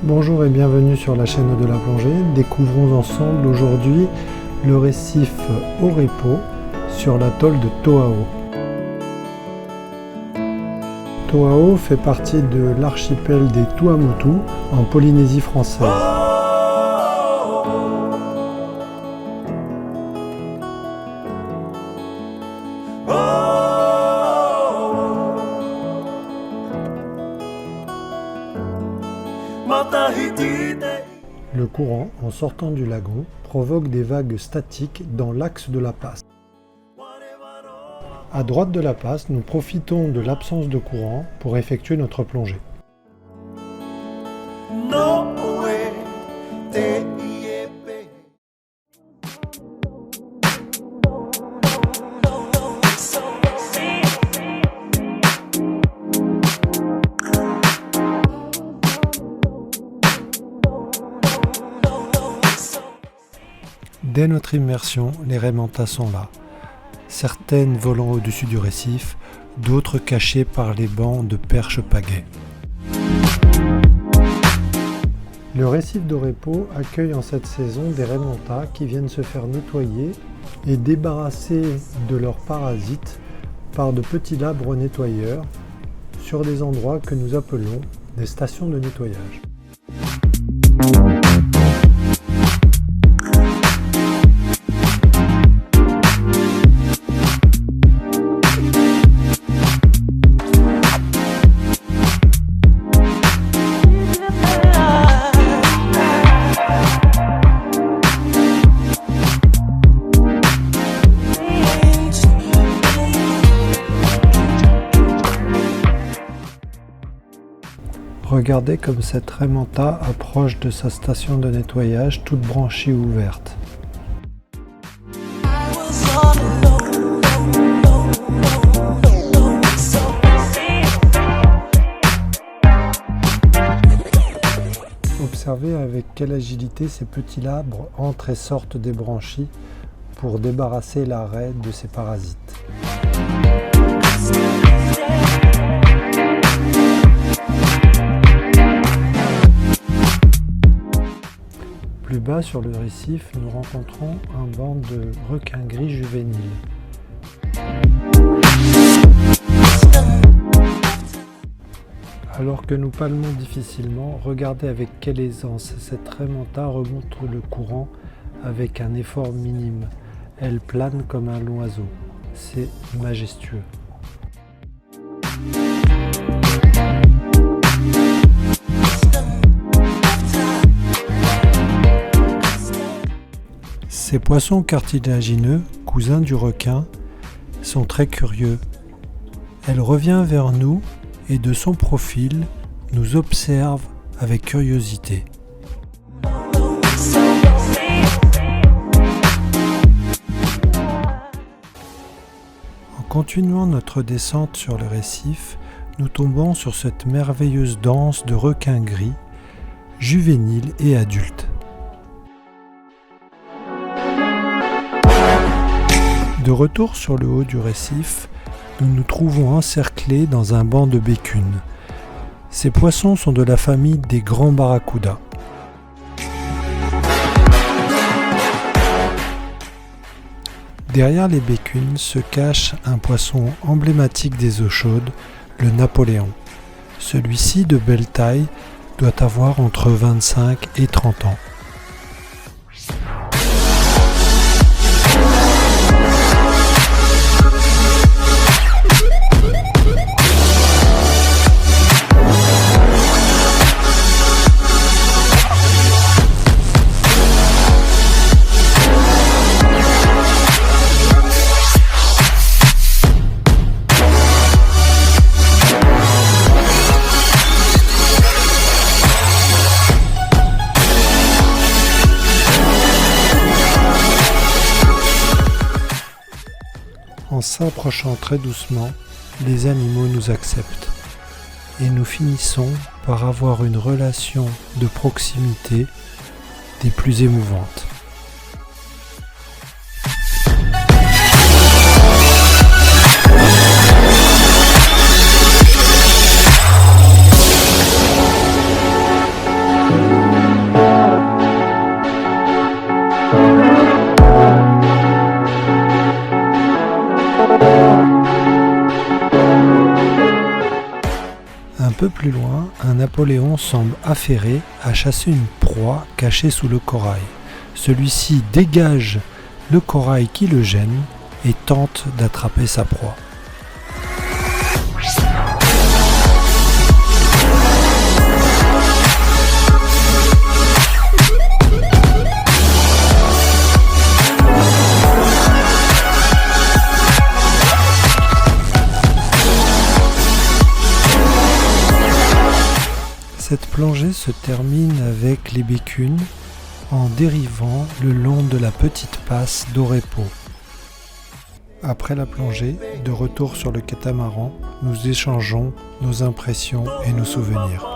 Bonjour et bienvenue sur la chaîne de la plongée. Découvrons ensemble aujourd'hui le récif Orepo sur l'atoll de To'ao. To'ao fait partie de l'archipel des Tuamotu en Polynésie française. Le courant, en sortant du lagon, provoque des vagues statiques dans l'axe de la passe. À droite de la passe, nous profitons de l'absence de courant pour effectuer notre plongée. Dès notre immersion, les raies mantas sont là, certaines volant au-dessus du récif, d'autres cachées par les bancs de perches pagaies. Le récif d'Orepo accueille en cette saison des raies mantas qui viennent se faire nettoyer et débarrasser de leurs parasites par de petits labres nettoyeurs sur des endroits que nous appelons des stations de nettoyage. Regardez comme cette raie manta approche de sa station de nettoyage, toute branchie ouverte. Observez avec quelle agilité ces petits labres entrent et sortent des branchies pour débarrasser la raie de ses parasites. Plus bas sur le récif, nous rencontrons un banc de requins gris juvéniles. Alors que nous palmons difficilement, regardez avec quelle aisance cette raie manta remonte le courant avec un effort minime. Elle plane comme un oiseau. C'est majestueux. Ces poissons cartilagineux, cousins du requin, sont très curieux. Elle revient vers nous et de son profil nous observe avec curiosité. En continuant notre descente sur le récif, nous tombons sur cette merveilleuse danse de requins gris, juvéniles et adultes. De retour sur le haut du récif, nous nous trouvons encerclés dans un banc de bécunes. Ces poissons sont de la famille des grands barracudas. Derrière les bécunes se cache un poisson emblématique des eaux chaudes, le Napoléon. Celui-ci, de belle taille, doit avoir entre 25 et 30 ans. En s'approchant très doucement, les animaux nous acceptent et nous finissons par avoir une relation de proximité des plus émouvantes. plus loin, un Napoléon semble affairé à chasser une proie cachée sous le corail. Celui-ci dégage le corail qui le gêne et tente d'attraper sa proie. Cette plongée se termine avec les bécunes en dérivant le long de la petite passe d'Orepo. Après la plongée, de retour sur le catamaran, nous échangeons nos impressions et nos souvenirs.